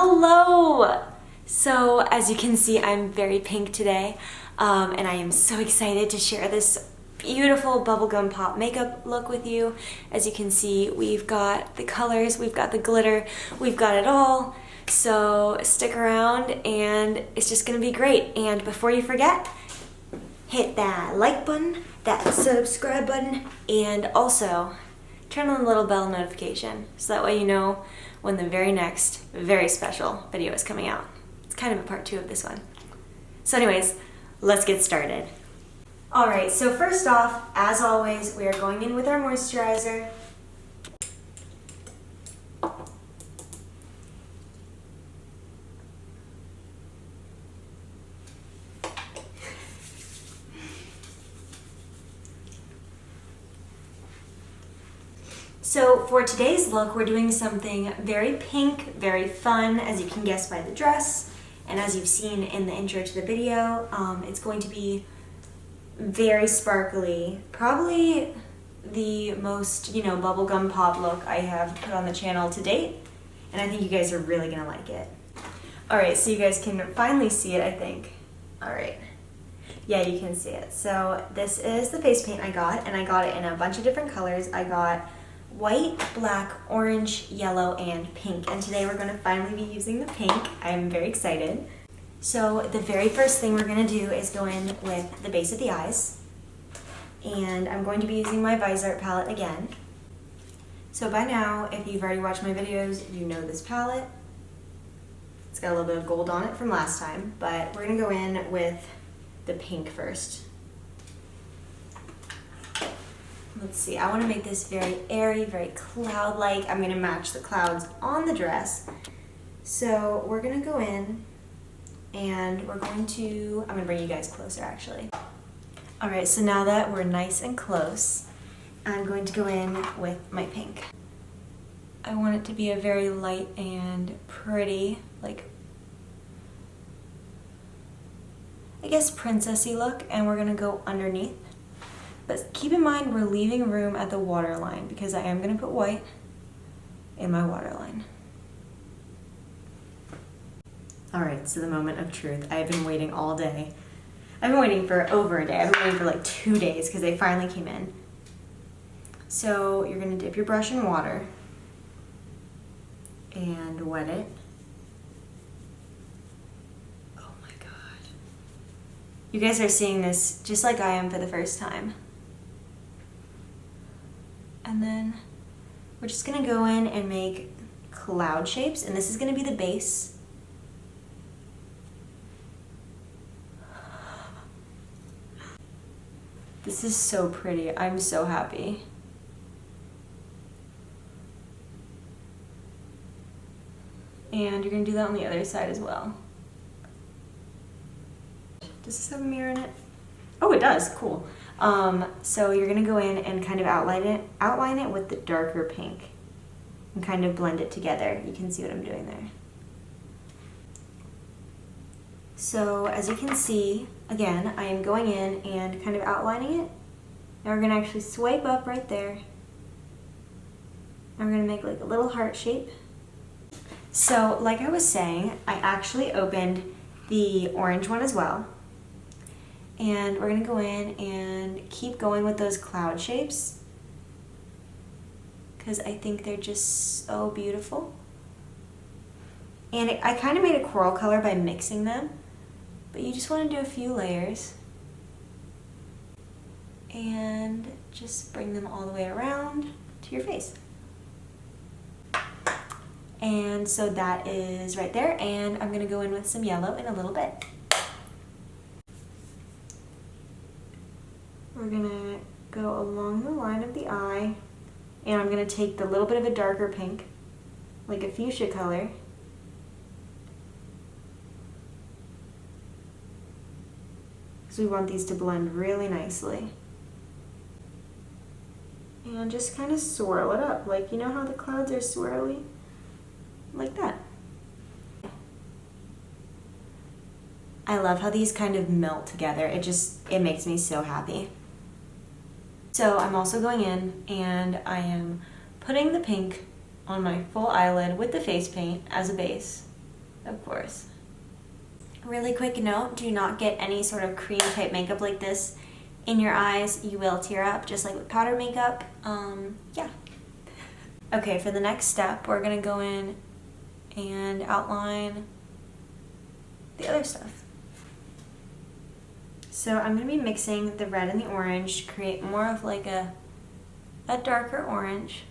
Hello! So as you can see, I'm very pink today, and I am so excited to share this beautiful bubblegum pop makeup look with you. As you can see, we've got the colors, we've got the glitter, we've got it all. So stick around and it's just gonna be great. And before you forget, hit that like button, that subscribe button, and also turn on the little bell notification so that way you know when the very next, very special video is coming out. It's kind of a part 2 of this one. So anyways, let's get started. All right, so first off, as always, we are going in with our moisturizer. So for today's look, we're doing something very pink, very fun, as you can guess by the dress. And as you've seen in the intro to the video, it's going to be very sparkly. Probably the most, bubblegum pop look I have put on the channel to date. And I think you guys are really gonna like it. All right, so you guys can finally see it, I think. All right. Yeah, you can see it. So this is the face paint I got, and I got it in a bunch of different colors. I got white, black, orange, yellow, and pink. And today we're gonna finally be using the pink. I'm very excited. So the very first thing we're gonna do is go in with the base of the eyes. And I'm going to be using my Visart palette again. So by now, if you've already watched my videos, you know this palette. It's got a little bit of gold on it from last time, but we're gonna go in with the pink first. Let's see, I want to make this very airy, very cloud-like. I'm going to match the clouds on the dress. So we're going to go in and I'm going to bring you guys closer actually. All right, so now that we're nice and close, I'm going to go in with my pink. I want it to be a very light and pretty, like, I guess princessy look, and we're going to go underneath. But keep in mind, we're leaving room at the waterline because I am going to put white in my waterline. All right, so the moment of truth. I've been waiting all day. I've been waiting for over a day. I've been waiting for like 2 days because they finally came in. So you're going to dip your brush in water and wet it. Oh my God. You guys are seeing this just like I am for the first time. And then we're just gonna go in and make cloud shapes, and this is gonna be the base. This is so pretty. I'm so happy. And you're gonna do that on the other side as well. Does this have a mirror in it? Oh, it does, cool. So you're gonna go in and kind of outline it with the darker pink and kind of blend it together. You can see what I'm doing there. So as you can see, again, I am going in and kind of outlining it. Now we're gonna actually swipe up right there. And we're gonna make like a little heart shape. So like I was saying, I actually opened the orange one as well. And we're gonna go in and keep going with those cloud shapes because I think they're just so beautiful. And I kind of made a coral color by mixing them, but you just want to do a few layers and just bring them all the way around to your face. And so that is right there, and I'm gonna go in with some yellow in a little bit. We're gonna go along the line of the eye, and I'm gonna take the little bit of a darker pink, like a fuchsia color, because we want these to blend really nicely. And just kind of swirl it up, like you know how the clouds are swirly? Like that. I love how these kind of melt together. It makes me so happy. So I'm also going in and I am putting the pink on my full eyelid with the face paint as a base. of course. Really quick note, do not get any sort of cream type makeup like this in your eyes. You will tear up just like with powder makeup. Yeah. Okay, for the next step, we're gonna go in and outline the other stuff. So I'm gonna be mixing the red and the orange to create more of like a darker orange.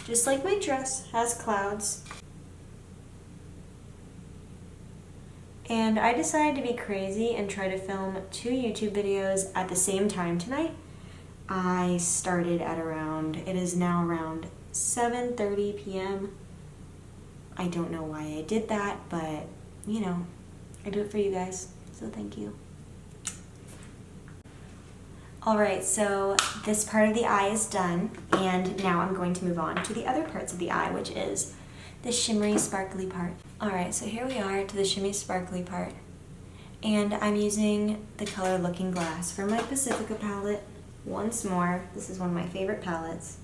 Just like my dress has clouds. And I decided to be crazy and try to film 2 YouTube videos at the same time tonight. I started at it is now around 7:30 p.m. I don't know why I did that, but you know, I do it for you guys, so thank you. Alright, so this part of the eye is done, and now I'm going to move on to the other parts of the eye, which is the shimmery, sparkly part. Alright, so here we are to the shimmery, sparkly part. And I'm using the color Looking Glass from my Pacifica palette once more. This is one of my favorite palettes.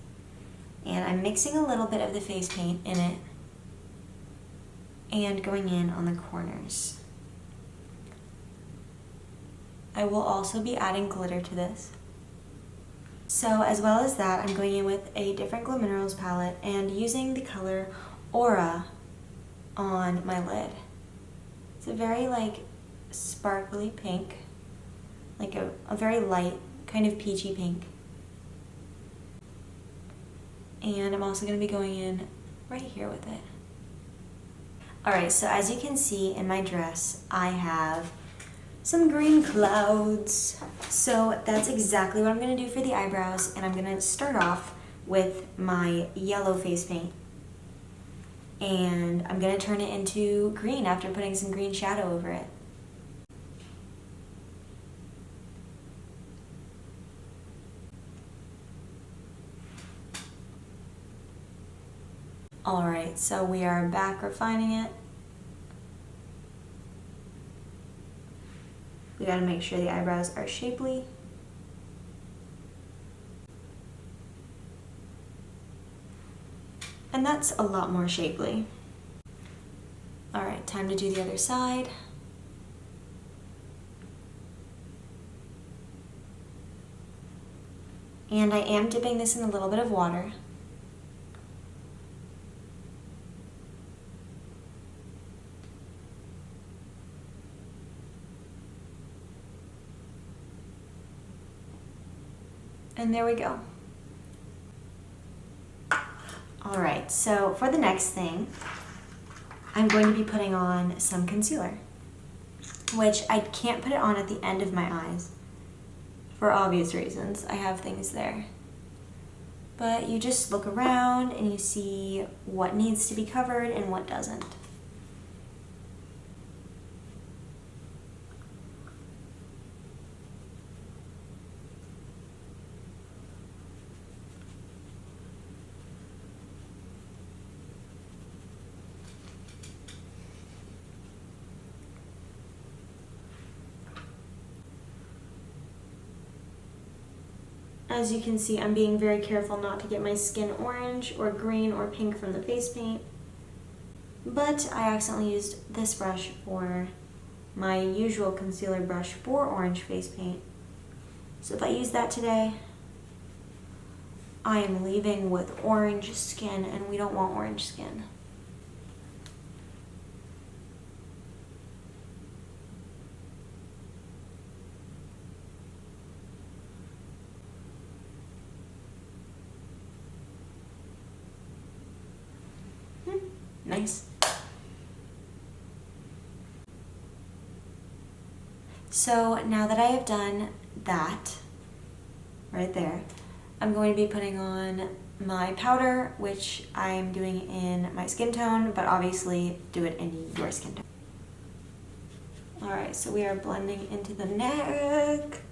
And I'm mixing a little bit of the face paint in it and going in on the corners. I will also be adding glitter to this. So as well as that, I'm going in with a different Glow Minerals palette and using the color Aura on my lid. It's a very like sparkly pink, like a very light kind of peachy pink. And I'm also going to be going in right here with it. Alright, so as you can see in my dress, I have some green clouds. So that's exactly what I'm going to do for the eyebrows, and I'm going to start off with my yellow face paint. And I'm going to turn it into green after putting some green shadow over it. Alright, so we are back refining it. We gotta make sure the eyebrows are shapely. And that's a lot more shapely. Alright, time to do the other side. And I am dipping this in a little bit of water. And there we go. Alright, so for the next thing, I'm going to be putting on some concealer, which I can't put it on at the end of my eyes for obvious reasons. I have things there. But you just look around and you see what needs to be covered and what doesn't. As you can see, I'm being very careful not to get my skin orange or green or pink from the face paint. But I accidentally used this brush for my usual concealer brush for orange face paint. So if I use that today, I am leaving with orange skin, and we don't want orange skin. Nice. So now that I have done that, right there, I'm going to be putting on my powder, which I'm doing in my skin tone, but obviously do it in your skin tone. Alright, so we are blending into the neck.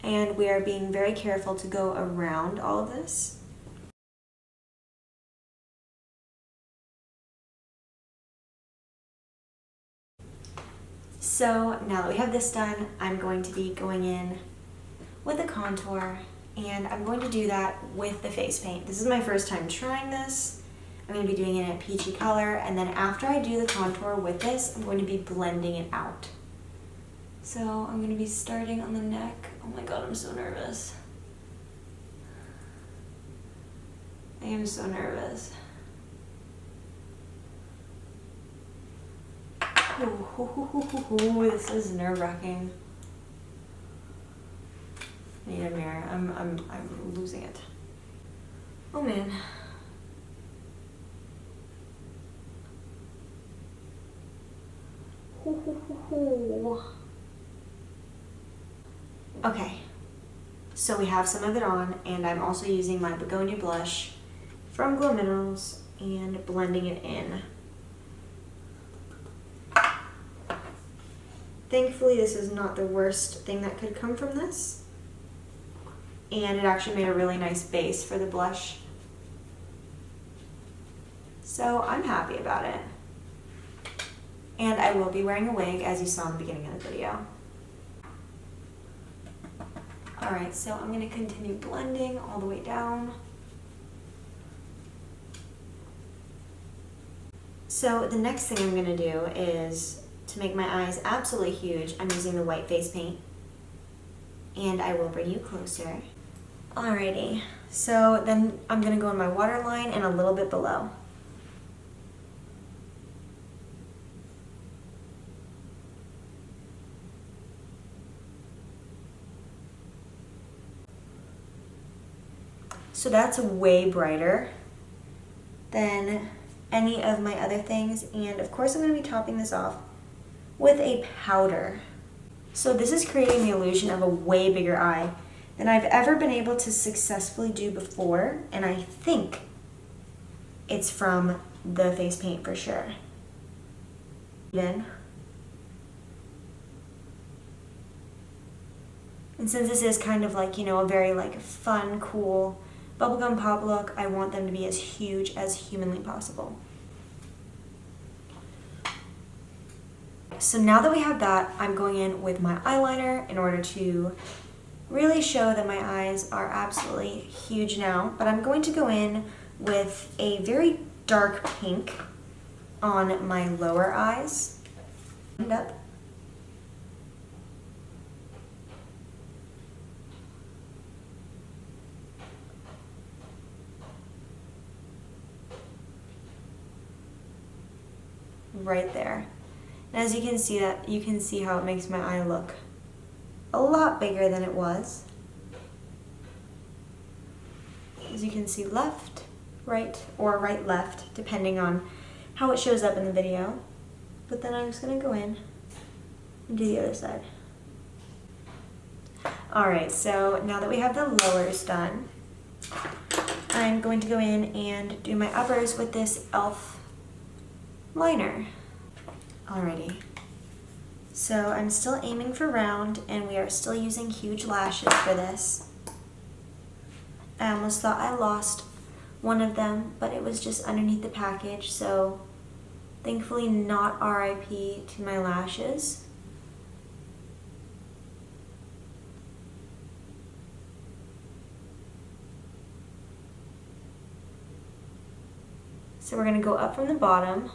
And we are being very careful to go around all of this. So now that we have this done, I'm going to be going in with a contour And I'm going to do that with the face paint. This is my first time trying this. I'm going to be doing it in a peachy color, and then after I do the contour with this, I'm going to be blending it out. So I'm going to be starting on the neck. Oh my god, I'm so nervous. I am so nervous. Ooh, this is nerve-wracking. I need a mirror. I'm losing it. Oh man. Okay, so we have some of it on, and I'm also using my Begonia blush from Glow Minerals and blending it in. Thankfully, this is not the worst thing that could come from this, and it actually made a really nice base for the blush. So I'm happy about it. And I will be wearing a wig, as you saw in the beginning of the video. Alright, so I'm going to continue blending all the way down. So the next thing I'm going to do is, to make my eyes absolutely huge, I'm using the white face paint. And I will bring you closer. Alrighty, so then I'm going to go in my waterline and a little bit below. So that's way brighter than any of my other things. And of course I'm going to be topping this off with a powder. So this is creating the illusion of a way bigger eye than I've ever been able to successfully do before. And I think it's from the face paint for sure. Then. And since this is kind of like, you know, a very like fun, cool bubblegum pop look, I want them to be as huge as humanly possible. So now that we have that, I'm going in with my eyeliner in order to really show that my eyes are absolutely huge now. But I'm going to go in with a very dark pink on my lower eyes. End up. Right there. And as you can see how it makes my eye look a lot bigger than it was. As you can see, left, right, or right, left, depending on how it shows up in the video. But then I'm just gonna go in and do the other side. Alright, so now that we have the lowers done, I'm going to go in and do my uppers with this e.l.f. liner. Alrighty, so I'm still aiming for round, and we are still using huge lashes for this. I almost thought I lost one of them, but it was just underneath the package, so thankfully not RIP to my lashes. So we're going to go up from the bottom.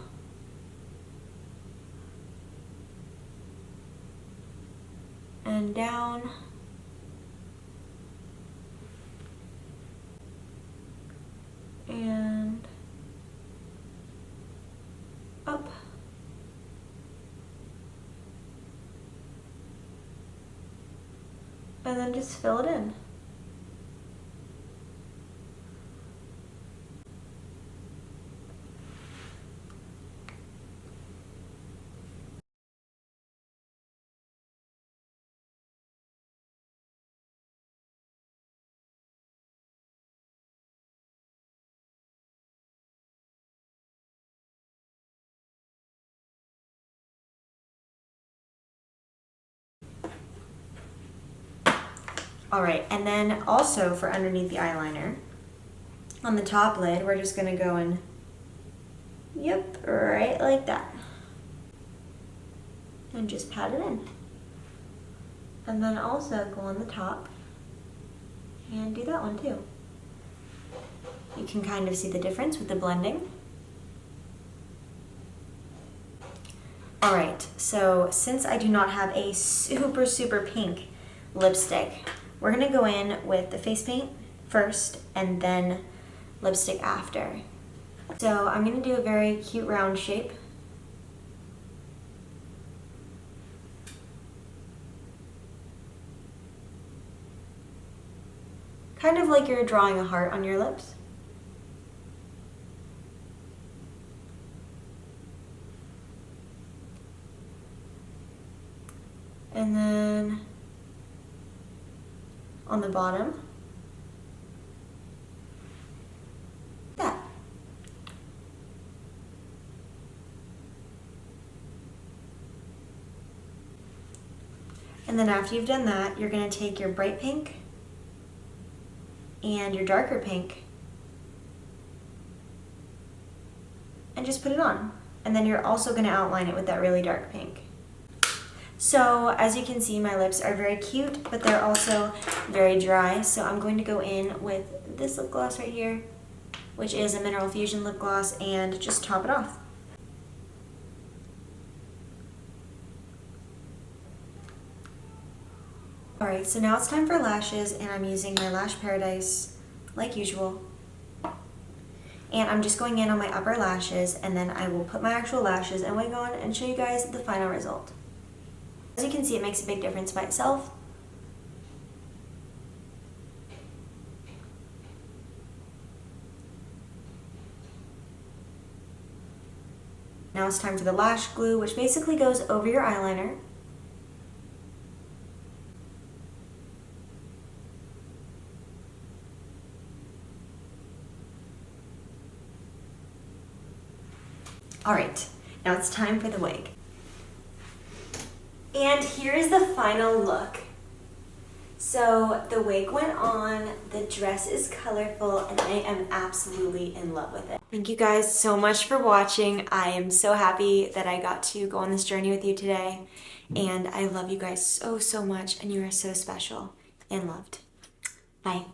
And down. And up. And then just fill it in. Alright, and then also for underneath the eyeliner, on the top lid, we're just going to go in, yep, right like that. And just pat it in. And then also go on the top and do that one too. You can kind of see the difference with the blending. All right, so since I do not have a super, super pink lipstick, we're gonna go in with the face paint first and then lipstick after. So I'm gonna do a very cute round shape. Kind of like you're drawing a heart on your lips. And then on the bottom, that. And then after you've done that, you're going to take your bright pink and your darker pink and just put it on. And then you're also going to outline it with that really dark pink. So as you can see, my lips are very cute, but they're also very dry. So I'm going to go in with this lip gloss right here, which is a Mineral Fusion lip gloss, and just top it off. Alright, so now it's time for lashes, and I'm using my Lash Paradise like usual. And I'm just going in on my upper lashes, and then I will put my actual lashes and wig on and show you guys the final result. As you can see, it makes a big difference by itself. Now it's time for the lash glue, which basically goes over your eyeliner. Alright, now it's time for the wig. And here is the final look. So the wig went on, the dress is colorful, and I am absolutely in love with it. Thank you guys so much for watching. I am so happy that I got to go on this journey with you today. And I love you guys so, so much, and you are so special and loved. Bye.